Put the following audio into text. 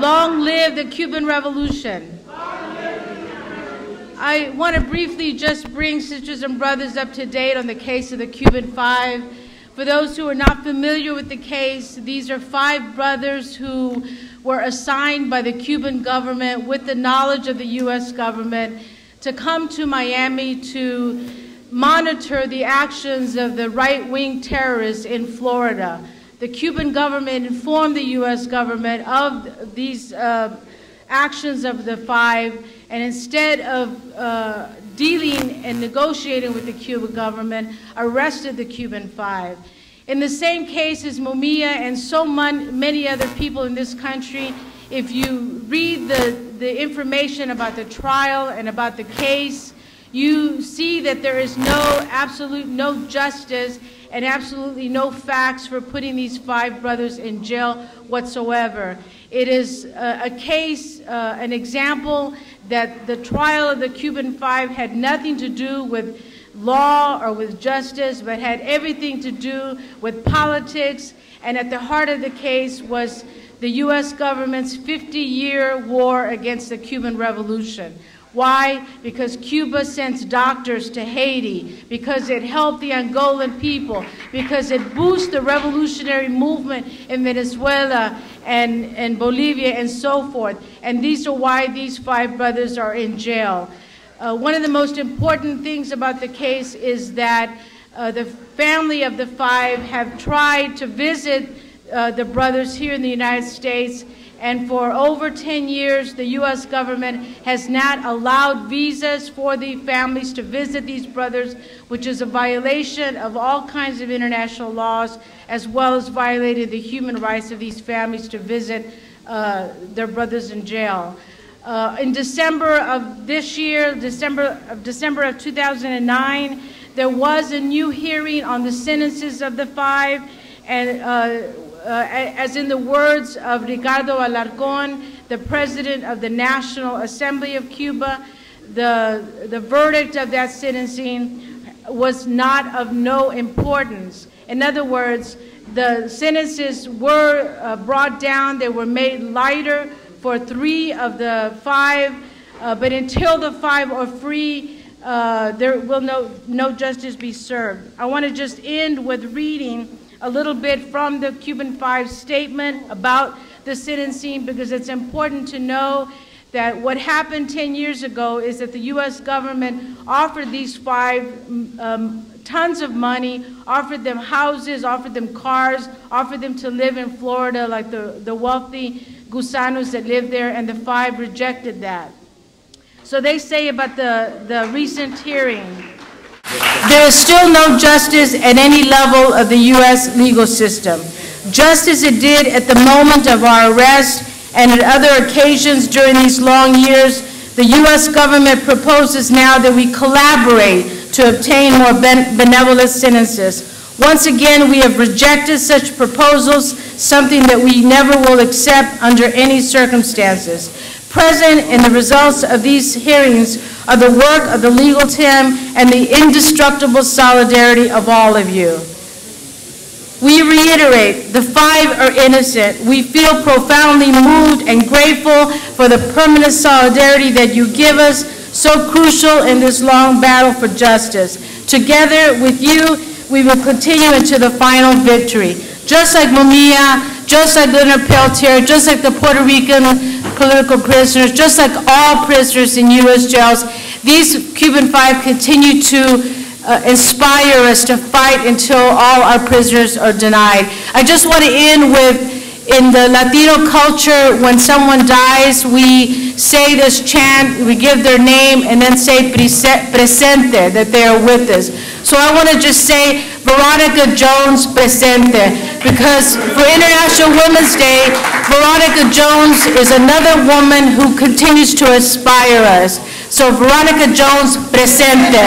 Long live the Cuban Revolution. I want to briefly just bring sisters and brothers up to date on the case of the Cuban Five. For those who are not familiar with the case, these are 5 brothers who were assigned by the Cuban government with the knowledge of the U.S. government to come to Miami to monitor the actions of the right-wing terrorists in Florida. The Cuban government informed the U.S. government of these actions of the 5, and instead of dealing and negotiating with the Cuban government, arrested the Cuban 5. In the same case as Mumia and so many other people in this country, if you read the information about the trial and about the case, you see that there is absolute no justice and absolutely no facts for putting these 5 brothers in jail whatsoever. It is a case, an example that the trial of the Cuban 5 had nothing to do with law or with justice, but had everything to do with politics, and at the heart of the case was the U.S. government's 50-year war against the Cuban Revolution. Why? Because Cuba sends doctors to Haiti, because it helped the Angolan people, because it boosts the revolutionary movement in Venezuela and Bolivia and so forth. And these are why these 5 brothers are in jail. One of the most important things about the case is that the family of the 5 have tried to visit the brothers here in the United States, and for over 10 years, the U.S. government has not allowed visas for the families to visit these brothers, which is a violation of all kinds of international laws, as well as violating the human rights of these families to visit their brothers in jail. In December of this year, December of 2009, there was a new hearing on the sentences of the 5, and as in the words of Ricardo Alarcón, the president of the National Assembly of Cuba, the verdict of that sentencing was not of no importance. In other words, the sentences were brought down, they were made lighter for 3 of the 5, but until the 5 are free, there will no justice be served. I want to just end with reading a little bit from the Cuban 5 statement about the sentencing, because it's important to know that what happened 10 years ago is that the U.S. government offered these 5 tons of money, offered them houses, offered them cars, offered them to live in Florida like the wealthy gusanos that live there, and the 5 rejected that. So they say about the recent hearing, there is still no justice at any level of the U.S. legal system. Just as it did at the moment of our arrest and at other occasions during these long years, the U.S. government proposes now that we collaborate to obtain more benevolent sentences. Once again, we have rejected such proposals, something that we never will accept under any circumstances. Present in the results of these hearings are the work of the legal team and the indestructible solidarity of all of you. We reiterate, the 5 are innocent. We feel profoundly moved and grateful for the permanent solidarity that you give us, so crucial in this long battle for justice. Together with you, we will continue into the final victory. Just like Mumia, just like Leonard Peltier, just like the Puerto Rican political prisoners, just like all prisoners in U.S. jails, these Cuban 5 continue to inspire us to fight until all our prisoners are denied. I just want to end with, in the Latino culture, when someone dies, we say this chant, we give their name, and then say presente, that they are with us. So I want to just say Veronica Jones presente, because for International Women's Day, Veronica Jones is another woman who continues to inspire us. So Veronica Jones presente.